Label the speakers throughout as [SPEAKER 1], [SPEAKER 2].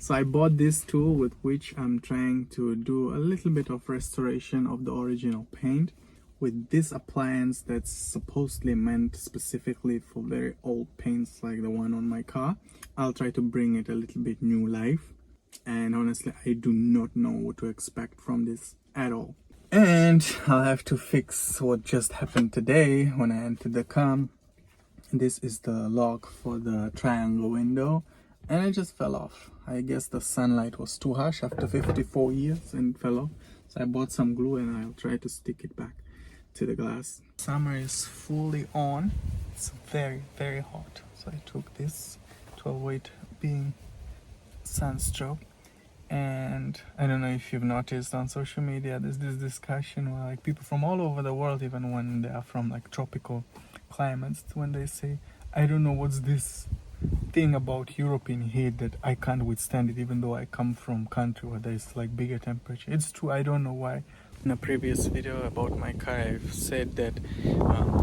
[SPEAKER 1] So I bought this tool with which I'm trying to do a little bit of restoration of the original paint with this appliance that's supposedly meant specifically for very old paints like the one on my car. I'll try to bring it a little bit new life, and honestly I do not know what to expect from this at all. And I'll have to fix what just happened today when I entered the car. This is the lock for the triangle window, and it just fell off. I guess the sunlight was too harsh after 54 years and it fell off. So I bought some glue and I'll try to stick it back to the glass. Summer is fully on. It's very, very hot. So I took this to avoid being sunstroke. And I don't know if you've noticed on social media, there's this discussion where like people from all over the world, even when they are from like tropical climates, when they say, I don't know what's this thing about European heat that I can't withstand it, even though I come from country where there's like bigger temperature. It's true, I don't know why. In a previous video about my car, I've said that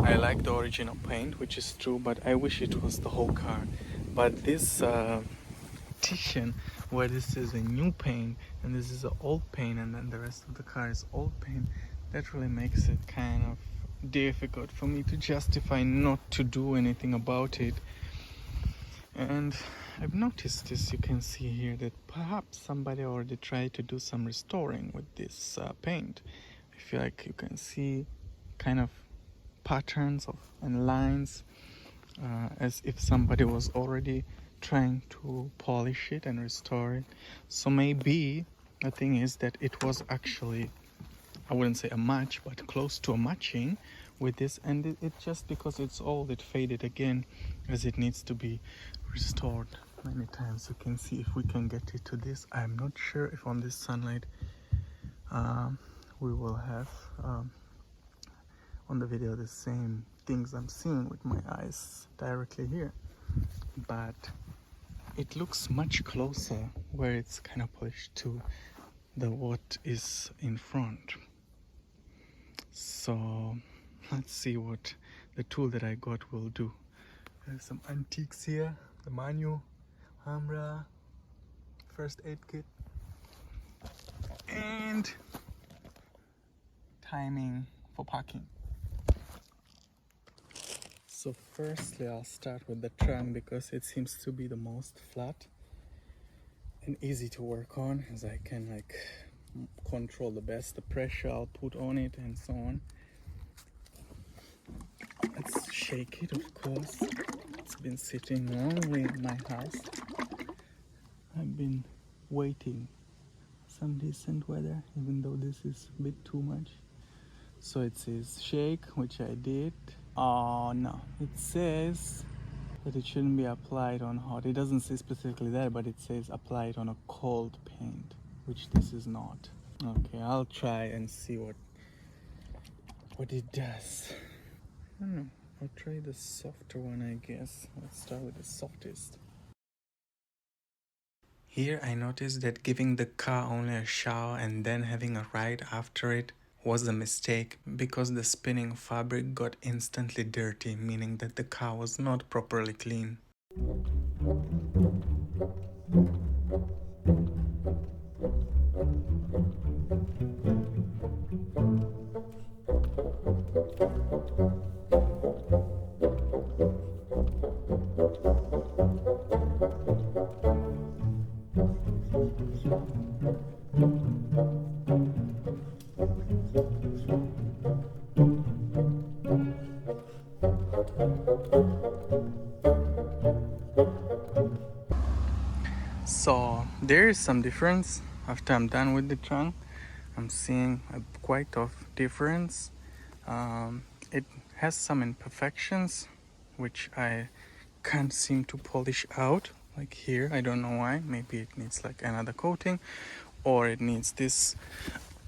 [SPEAKER 1] I like the original paint, which is true, but I wish it was the whole car. But this partition where this is a new paint and this is an old paint and then the rest of the car is old paint, that really makes it kind of difficult for me to justify not to do anything about it. And I've noticed this, you can see here, that perhaps somebody already tried to do some restoring with this paint. I feel like you can see kind of patterns and lines as if somebody was already trying to polish it and restore it. So maybe the thing is that it was actually, I wouldn't say a match, but close to a matching with this, and it just because it's old, it faded again, as it needs to be restored many times. You can see if we can get it to this. I'm not sure if on this sunlight we will have on the video the same things I'm seeing with my eyes directly here, but it looks much closer where it's kind of polished to the what is in front. So let's see what the tool that I got will do. There's some antiques here, the manual, Hamra, first aid kit, and timing for parking. So firstly I'll start with the trunk because it seems to be the most flat and easy to work on, as I can like control the best the pressure I'll put on it and so on. Let's shake it, of course. It's been sitting lonely in my house. I've been waiting some decent weather, even though this is a bit too much. So it says shake, which I did. Oh no, it says that it shouldn't be applied on hot. It doesn't say specifically that, but it says apply it on a cold paint, which this is not. Okay, I'll try and see what it does. I don't know, I'll try the softer one, I guess. Let's start with the softest. Here I noticed that giving the car only a shower and then having a ride after it was a mistake, because the spinning fabric got instantly dirty, meaning that the car was not properly clean. So there is some difference after I'm done with the trunk. I'm seeing a quite of difference. It has some imperfections which I can't seem to polish out, like here. I don't know why. Maybe it needs like another coating, or it needs this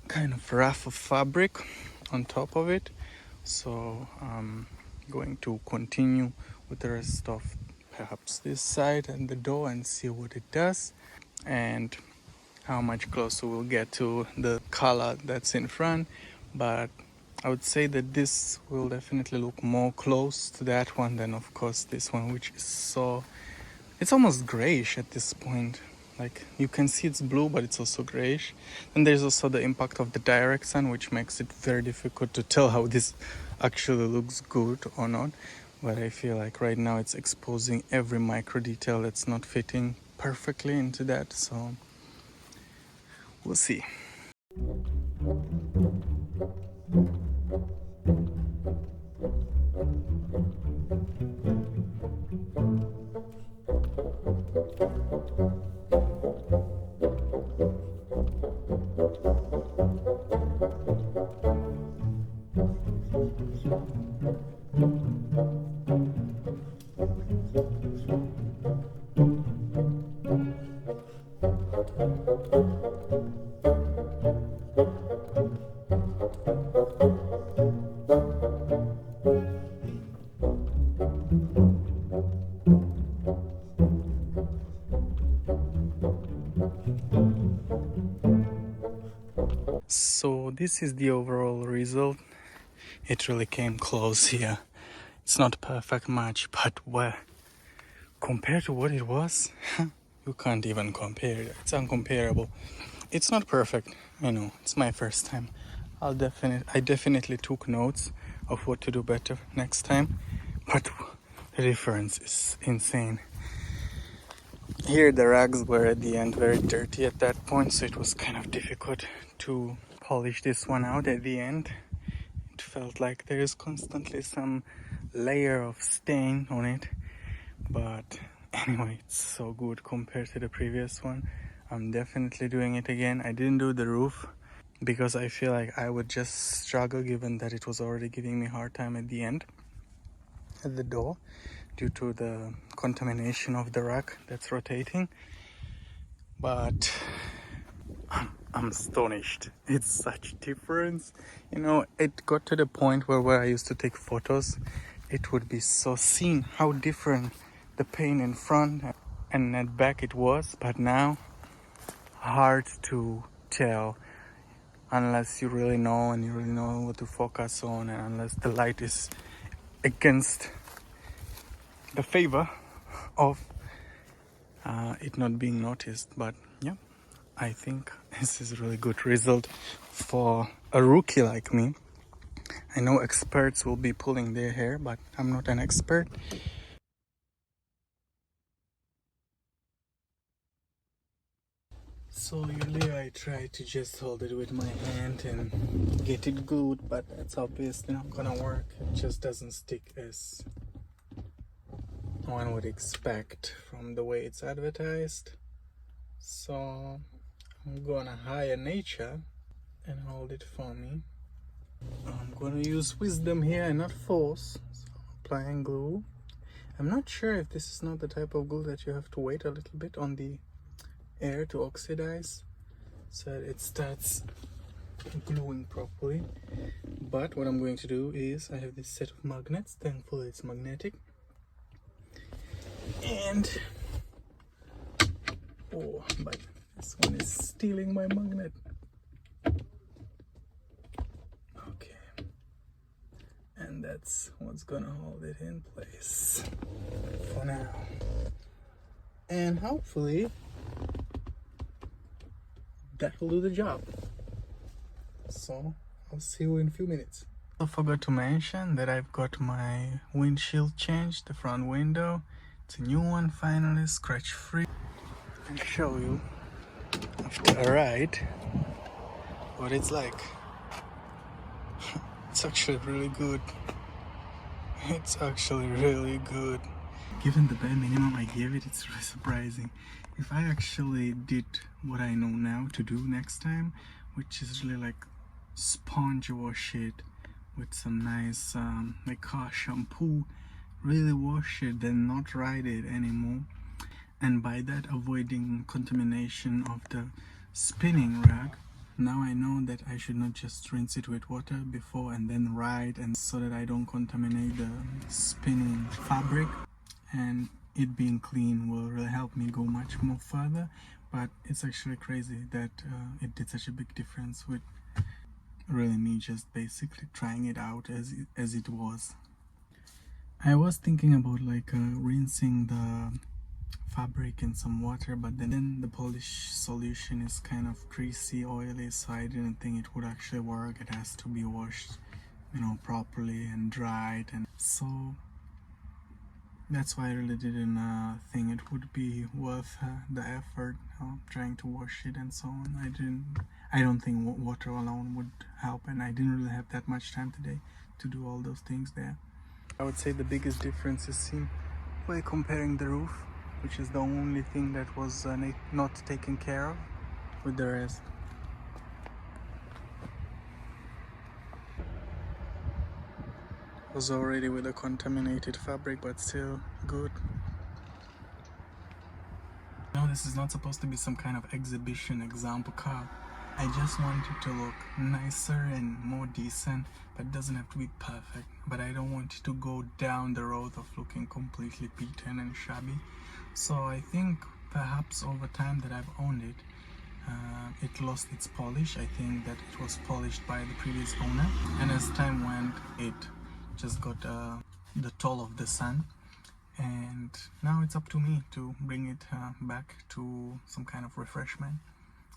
[SPEAKER 1] kind of rough of fabric on top of it. So I'm going to continue with the rest of perhaps this side and the door and see what it does and how much closer we'll get to the color that's in front. But I would say that this will definitely look more close to that one than of course this one, which is so, it's almost grayish at this point. like you can see it's blue, but it's also grayish. And there's also the impact of the direct sun, which makes it very difficult to tell how this actually looks good or not. But I feel like right now it's exposing every micro detail that's not fitting perfectly into that, so we'll see. So this is the overall result. It really came close here. It's not a perfect match, but well, compared to what it was, you can't even compare it. It's uncomparable. It's not perfect, I know. It's my first time. I definitely took notes of what to do better next time, but the difference is insane. Here the rags were at the end very dirty at that point, so it was kind of difficult to polish this one out at the end. It felt like there is constantly some layer of stain on it, but anyway, it's so good compared to the previous one. I'm definitely doing it again. I didn't do the roof because I feel like I would just struggle, given that it was already giving me a hard time at the end, at the door, due to the contamination of the rack that's rotating. But I'm astonished. It's such difference. You know, it got to the point where I used to take photos, it would be so seen how different the paint in front and at back it was, but now hard to tell unless you really know and you really know what to focus on, and unless the light is against the favor of it not being noticed. But yeah, I think this is a really good result for a rookie like me. I know experts will be pulling their hair, but I'm not an expert. So usually I try to just hold it with my hand and get it glued, but that's obviously not gonna work. It just doesn't stick as one would expect from the way it's advertised. So I'm gonna hire nature and hold it for me. I'm gonna use wisdom here and not force. So applying glue. I'm not sure if this is not the type of glue that you have to wait a little bit on the air to oxidize so that it starts gluing properly. But what I'm going to do is I have this set of magnets. Thankfully it's magnetic. And oh, but this one is stealing my magnet. Okay, and that's what's gonna hold it in place for now, and hopefully that will do the job. So I'll see you in a few minutes. I forgot to mention that I've got my windshield changed, the front window. It's a new one, finally, scratch free. I'll show you after a ride what it's like. It's actually really good. It's actually really good. Given the bare minimum I gave it, it's really surprising. If I actually did what I know now to do next time, which is really like sponge wash it with some nice like car shampoo, really wash it, then not ride it anymore, and by that avoiding contamination of the spinning rack. Now I know that I should not just rinse it with water before and then ride, and so that I don't contaminate the spinning fabric, and it being clean will really help me go much more further. But it's actually crazy that it did such a big difference with really me just basically trying it out as it was. I was thinking about like rinsing the fabric in some water, but then the polish solution is kind of greasy, oily, so I didn't think it would actually work. It has to be washed, you know, properly and dried, and so that's why I really didn't think it would be worth the effort, trying to wash it and so on. I don't think water alone would help, and I didn't really have that much time today to do all those things there. I would say the biggest difference is seen by comparing the roof, which is the only thing that was not taken care of, with the rest. Was already with a contaminated fabric, but still good. No, this is not supposed to be some kind of exhibition example car. I just want it to look nicer and more decent, but it doesn't have to be perfect. But I don't want it to go down the road of looking completely beaten and shabby. So I think perhaps over time that I've owned it, it lost its polish. I think that it was polished by the previous owner, and as time went, it just got the toll of the sun, and now it's up to me to bring it back to some kind of refreshment,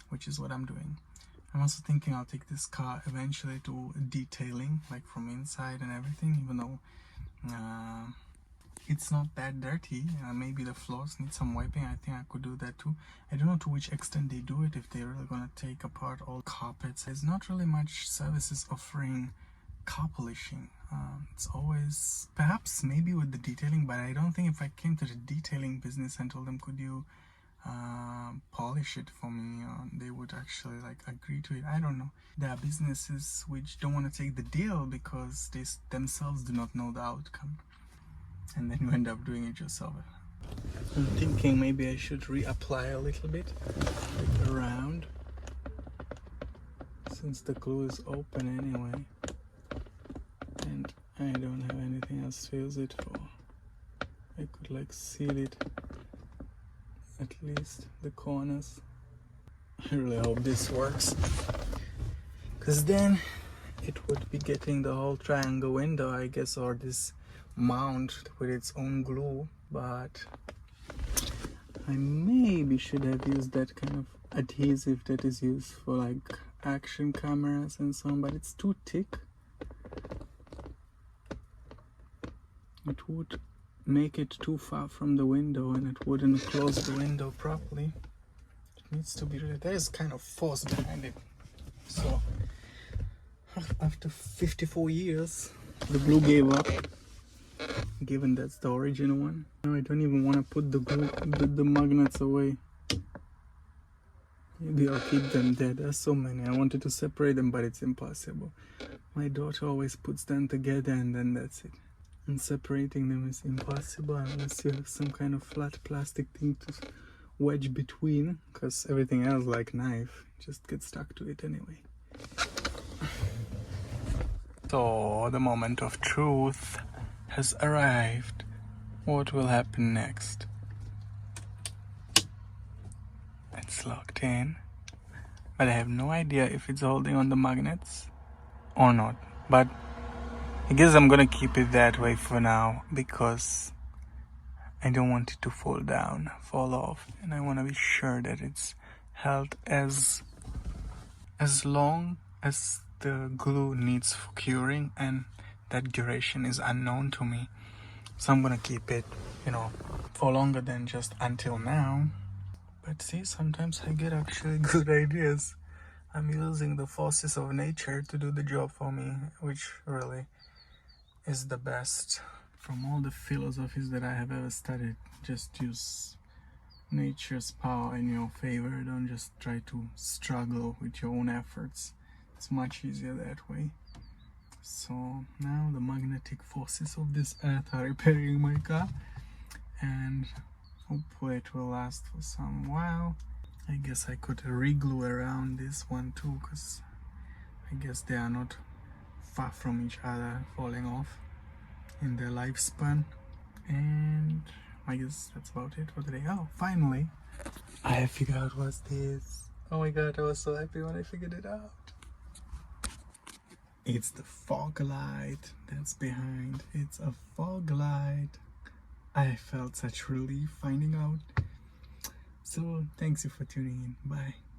[SPEAKER 1] which is what I'm doing. I'm also thinking I'll take this car eventually to detailing, like from inside and everything, even though it's not that dirty. Maybe the floors need some wiping. I think I could do that too. I don't know to which extent they do it, if they're really gonna take apart all carpets. There's not really much services offering car polishing. It's always perhaps maybe with the detailing, but I don't think if I came to the detailing business and told them could you polish it for me, they would actually like agree to it. I don't know. There are businesses which don't want to take the deal because they themselves do not know the outcome, and then you end up doing it yourself. I'm thinking maybe I should reapply a little bit, like around, since the glue is open anyway, and I don't have anything else to use it for. I could like seal it, at least the corners. I really hope this works, because then it would be getting the whole triangle window, I guess, or this mount with its own glue. But I maybe should have used that kind of adhesive that is used for like action cameras and so on, but it's too thick. It would make it too far from the window and it wouldn't close the window properly. It needs to be really, there is kind of force behind it. So after 54 years the glue gave up, given that's the original one. Now I don't even want to put the glue, the magnets away. Maybe I'll keep them there. There's so many. I wanted to separate them, but it's impossible. My daughter always puts them together and then that's it. And separating them is impossible unless you have some kind of flat plastic thing to wedge between, because everything else, like knife, just gets stuck to it anyway. So the moment of truth has arrived. What will happen next? It's locked in, but I have no idea if it's holding on the magnets or not. But I guess I'm gonna keep it that way for now, because I don't want it to fall off, and I want to be sure that it's held as long as the glue needs for curing, and that duration is unknown to me. So I'm gonna keep it, for longer than just until now. But see, sometimes I get actually good ideas. I'm using the forces of nature to do the job for me, which really is the best. From all the philosophies that I have ever studied, just use nature's power in your favor. Don't just try to struggle with your own efforts. It's much easier that way. So now the magnetic forces of this earth are repairing my car, and hopefully it will last for some while. I guess I could re-glue around this one too, because I guess they are not far from each other, falling off in their lifespan. And I guess that's about it for today. Oh, finally I have figured out what's this. Oh my god, I was so happy when I figured it out. It's the fog light that's behind. It's a fog light. I felt such relief finding out So thanks you for tuning in. Bye.